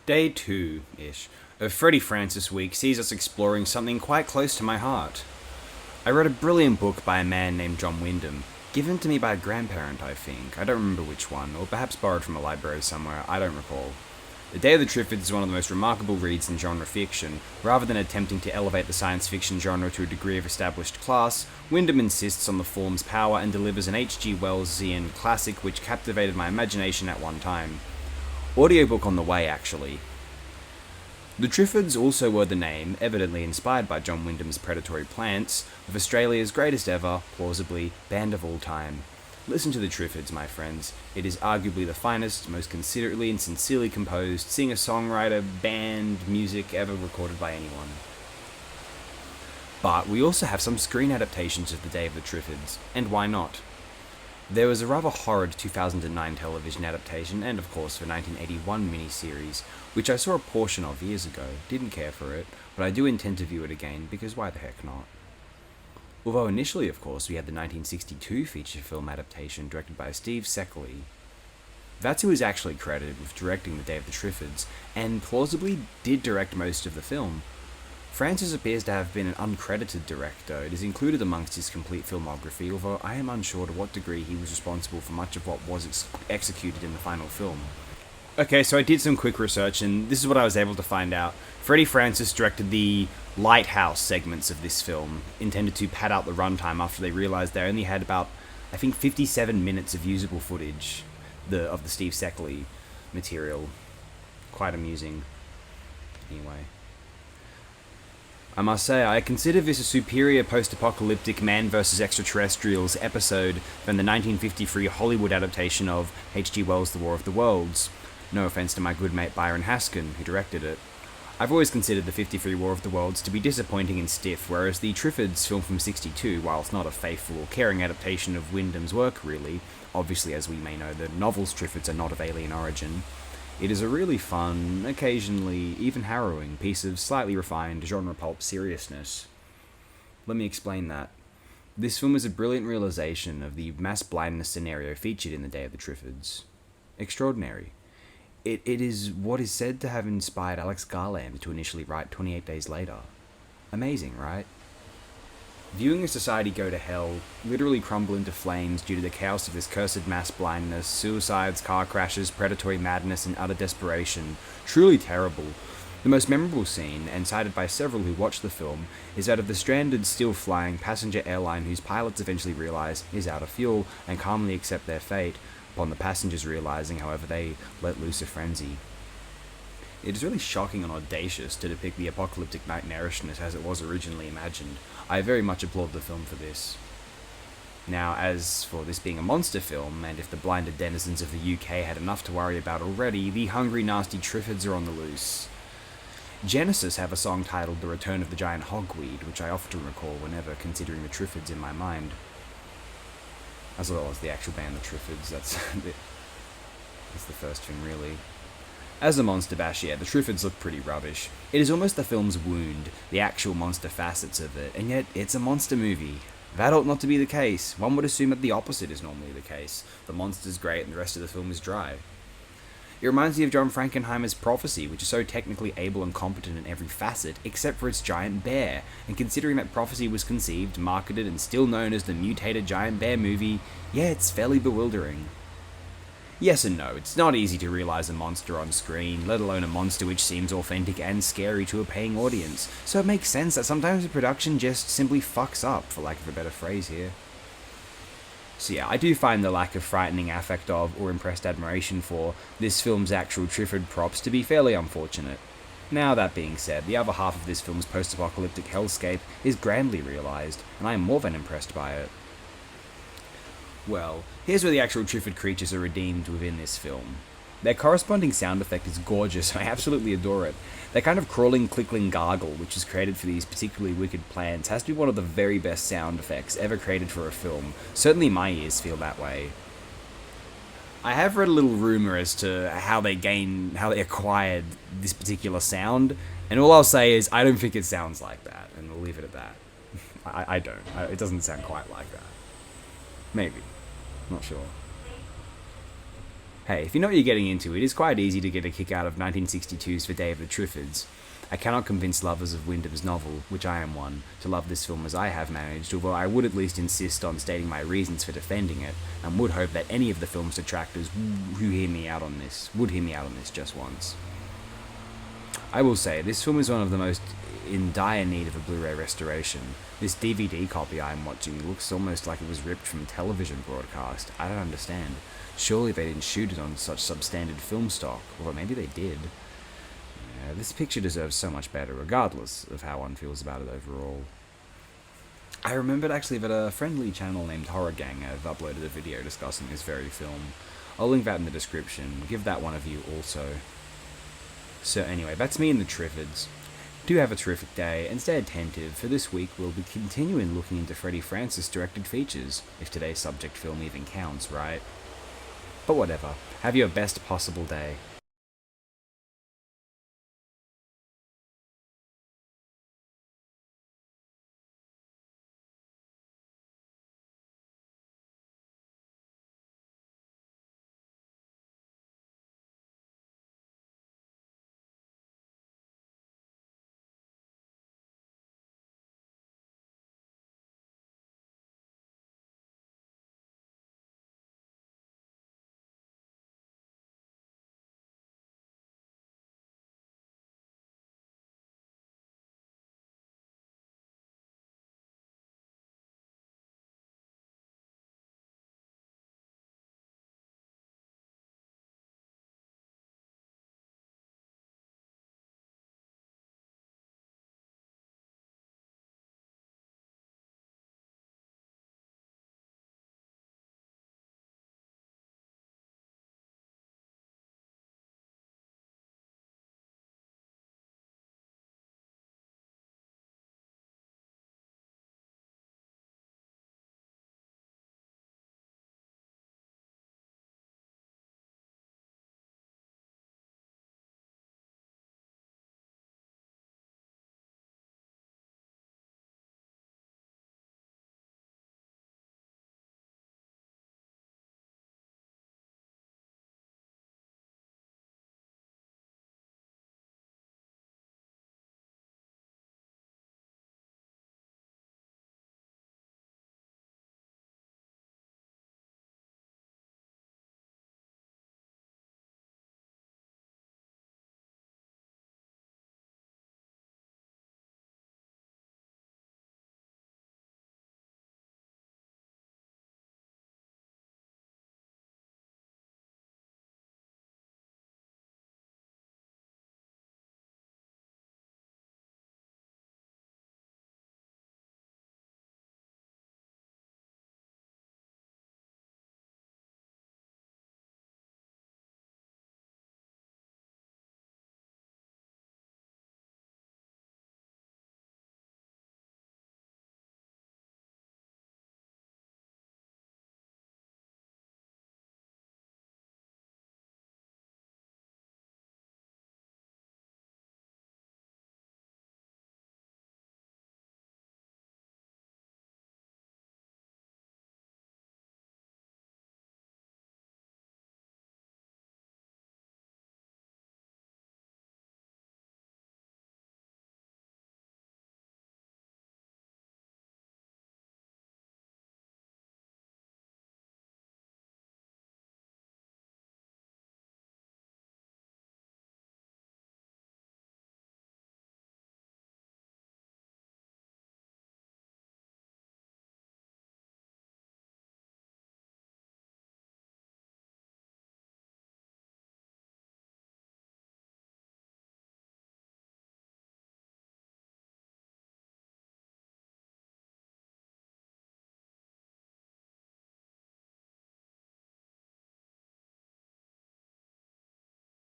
Day 2-ish of Freddie Francis Week sees us exploring something quite close to my heart. I read a brilliant book by a man named John Wyndham, given to me by a grandparent, I think. I don't remember which one, or perhaps borrowed from a library somewhere, I don't recall. The Day of the Triffids is one of the most remarkable reads in genre fiction. Rather than attempting to elevate the science fiction genre to a degree of established class, Wyndham insists on the form's power and delivers an H.G. Wellsian classic which captivated my imagination at one time. Audiobook on the way, actually. The Triffids also were the name, evidently inspired by John Wyndham's predatory plants, of Australia's greatest ever, plausibly, band of all time. Listen to the Triffids, my friends. It is arguably the finest, most considerately and sincerely composed singer-songwriter band music ever recorded by anyone. But we also have some screen adaptations of The Day of the Triffids, and why not? There was a rather horrid 2009 television adaptation, and of course the 1981 miniseries, which I saw a portion of years ago. Didn't care for it, but I do intend to view it again, because why the heck not? Although initially, of course, we had the 1962 feature film adaptation directed by Steve Sekeley. That's who is actually credited with directing The Day of the Triffids, and plausibly did direct most of the film. Francis appears to have been an uncredited director. It is included amongst his complete filmography, although I am unsure to what degree he was responsible for much of what was executed in the final film. Okay, so I did some quick research, and this is what I was able to find out. Freddie Francis directed the lighthouse segments of this film, intended to pad out the runtime after they realised they only had about, I think, 57 minutes of usable footage of the Steve Sekeley material. Quite amusing. Anyway. I must say, I consider this a superior post-apocalyptic man vs. extraterrestrials episode than the 1953 Hollywood adaptation of H.G. Wells' The War of the Worlds. No offense to my good mate Byron Haskin, who directed it. I've always considered the 53 War of the Worlds to be disappointing and stiff, whereas the Triffids film from 62, whilst not a faithful or caring adaptation of Wyndham's work really, obviously as we may know the novel's Triffids are not of alien origin, it is a really fun, occasionally even harrowing piece of slightly refined genre pulp seriousness. Let me explain that. This film is a brilliant realization of the mass blindness scenario featured in The Day of the Triffids. Extraordinary. It is what is said to have inspired Alex Garland to initially write 28 Days Later. Amazing, right? Viewing a society go to hell, literally crumble into flames due to the chaos of this cursed mass blindness, suicides, car crashes, predatory madness, and utter desperation. Truly terrible. The most memorable scene, and cited by several who watched the film, is that of the stranded, still-flying passenger airline whose pilots eventually realize is out of fuel and calmly accept their fate, upon the passengers realizing, however, they let loose a frenzy. It is really shocking and audacious to depict the apocalyptic nightmarishness as it was originally imagined. I very much applaud the film for this. Now, as for this being a monster film, and if the blinded denizens of the UK had enough to worry about already, the hungry, nasty Triffids are on the loose. Genesis have a song titled The Return of the Giant Hogweed, which I often recall whenever considering the Triffids in my mind. As well as the actual band, the Triffids, that's the first thing, really. As a monster bash, yeah, the Triffids look pretty rubbish. It is almost the film's wound, the actual monster facets of it, and yet it's a monster movie. That ought not to be the case. One would assume that the opposite is normally the case. The monster's great and the rest of the film is dry. It reminds me of John Frankenheimer's Prophecy, which is so technically able and competent in every facet, except for its giant bear, and considering that Prophecy was conceived, marketed, and still known as the mutated giant bear movie, yeah, it's fairly bewildering. Yes and no, it's not easy to realise a monster on screen, let alone a monster which seems authentic and scary to a paying audience, so it makes sense that sometimes the production just simply fucks up, for lack of a better phrase here. So yeah, I do find the lack of frightening affect of, or impressed admiration for, this film's actual Triffid props to be fairly unfortunate. Now that being said, the other half of this film's post-apocalyptic hellscape is grandly realised, and I am more than impressed by it. Well, here's where the actual Triffid creatures are redeemed within this film. Their corresponding sound effect is gorgeous, I absolutely adore it. Their kind of crawling, clickling gargle, which is created for these particularly wicked plants, has to be one of the very best sound effects ever created for a film. Certainly my ears feel that way. I have read a little rumour as to how they acquired this particular sound, and all I'll say is I don't think it sounds like that, and we'll leave it at that. I don't. It doesn't sound quite like that. Maybe. Not sure. Hey, if you know what you're getting into, it is quite easy to get a kick out of 1962's The Day of the Triffids. I cannot convince lovers of Wyndham's novel, which I am one, to love this film as I have managed, although I would at least insist on stating my reasons for defending it, and would hope that any of the film's detractors who hear me out on this would hear me out on this just once. I will say, this film is one of the most in dire need of a Blu-ray restoration. This DVD copy I am watching looks almost like it was ripped from a television broadcast. I don't understand. Surely they didn't shoot it on such substandard film stock, or maybe they did. This picture deserves so much better, regardless of how one feels about it overall. I remembered actually that a friendly channel named Horror Gang have uploaded a video discussing this very film. I'll link that in the description. Give that one a view also. So anyway, that's me and the Triffids. Do have a terrific day, and stay attentive, for this week we'll be continuing looking into Freddie Francis directed features, if today's subject film even counts, right? But whatever, have your best possible day.